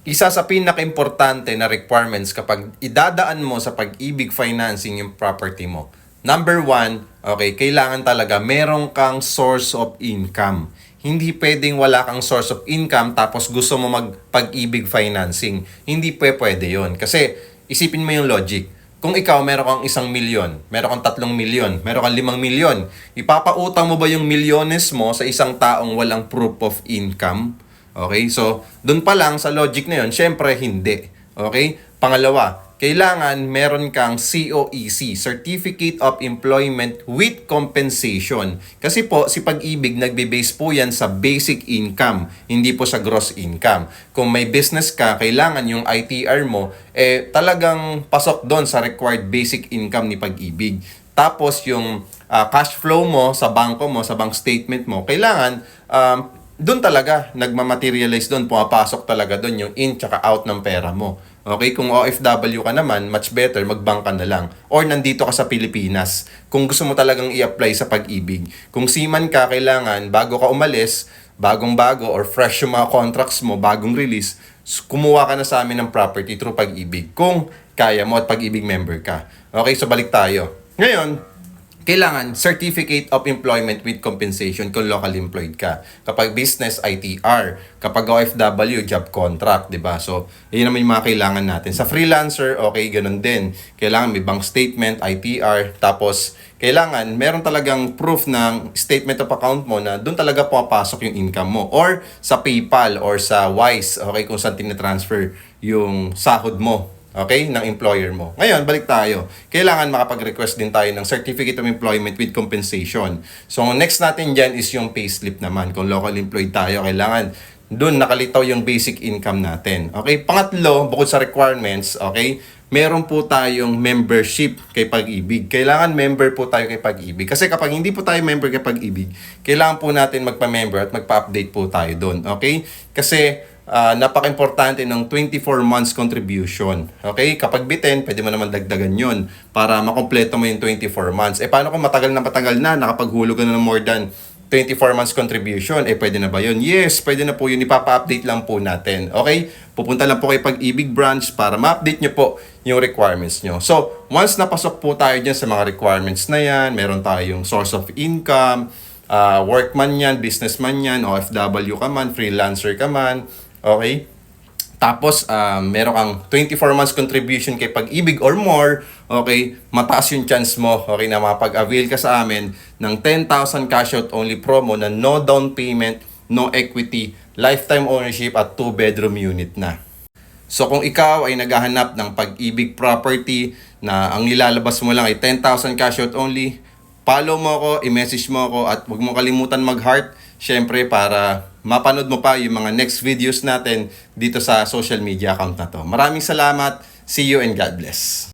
Isa sa pinaka-importante na requirements kapag idadaan mo sa pag-ibig financing yung property mo. Number one, okay, kailangan talaga meron kang source of income. Hindi pwedeng wala kang source of income tapos gusto mo mag-pag-ibig financing. Hindi pwede yon. Kasi isipin mo yung logic. Kung ikaw meron kang 1,000,000, meron kang 3,000,000, meron kang 5,000,000, ipapautang mo ba yung milyones mo sa isang taong walang proof of income? Okay? So, dun pa lang sa logic na yun, syempre hindi. Okay? Pangalawa, kailangan meron kang COEC, Certificate of Employment with Compensation. Kasi po, si Pag-ibig, nagbe-base po yan sa basic income, hindi po sa gross income. Kung may business ka, kailangan yung ITR mo, talagang pasok doon sa required basic income ni Pag-ibig. Tapos yung cash flow mo sa bangko mo, sa bank statement mo, kailangan doon talaga nagmamaterialize doon, pumapasok talaga doon yung in tsaka out ng pera mo. Okay, kung OFW ka naman, much better magbangka na lang. Or nandito ka sa Pilipinas, kung gusto mo talagang i-apply sa Pag-ibig. Kung seaman ka, kailangan bago ka umalis, bagong-bago or fresh yung mga contracts mo, bagong release, kumuha ka na sa amin ng property through Pag-ibig. Kung kaya mo at Pag-ibig member ka. Okay, so balik tayo. Ngayon, kailangan Certificate of Employment with Compensation kung locally employed ka. Kapag business, ITR. Kapag OFW, job contract, di ba? So, yun naman yung mga kailangan natin. Sa freelancer, okay, ganun din. Kailangan may bank statement, ITR. Tapos, kailangan meron talagang proof ng statement of account mo na doon talaga pumapasok yung income mo. Or sa PayPal or sa Wise, okay, kung saan tinatransfer yung sahod mo, okay, ng employer mo. Ngayon, balik tayo. Kailangan makapag-request din tayo ng Certificate of Employment with Compensation. So, next natin dyan is yung payslip naman. Kung local employed tayo, kailangan doon nakalitaw yung basic income natin. Okay, pangatlo, bukod sa requirements, okay, meron po tayong membership kay Pag-ibig. Kailangan member po tayo kay Pag-ibig. Kasi kapag hindi po tayo member kay Pag-ibig, kailangan po natin magpa-member at magpa-update po tayo doon. Okay? Kasi napaka-importante ng 24 months contribution. Okay? Kapag bitin, pwede mo naman dagdagan yon para makompleto mo yung 24 months. Paano kung matagal na, nakapaghulog ka na ng more than 24 months contribution? Pwede na ba yun? Yes, pwede na po yun. Ipapa-update lang po natin. Okay? Pupunta lang po kay Pag-ibig branch para ma-update nyo po yung requirements nyo. So, once napasok po tayo dyan sa mga requirements na yan, meron tayong source of income, workman yan, businessman yan, OFW ka man, freelancer ka man, okay? Tapos, meron kang 24 months contribution kay Pag-ibig or more, okay? Mataas yung chance mo, okay, na mapag-avail ka sa amin ng 10,000 cash out only promo na no down payment, no equity, lifetime ownership at 2-bedroom unit na. So, kung ikaw ay naghahanap ng Pag-ibig property na ang nilalabas mo lang ay 10,000 cash out only, follow mo ako, i-message mo ako at huwag mo kalimutan mag-heart, syempre para mapanood mo pa yung mga next videos natin dito sa social media account na to. Maraming salamat. See you and God bless.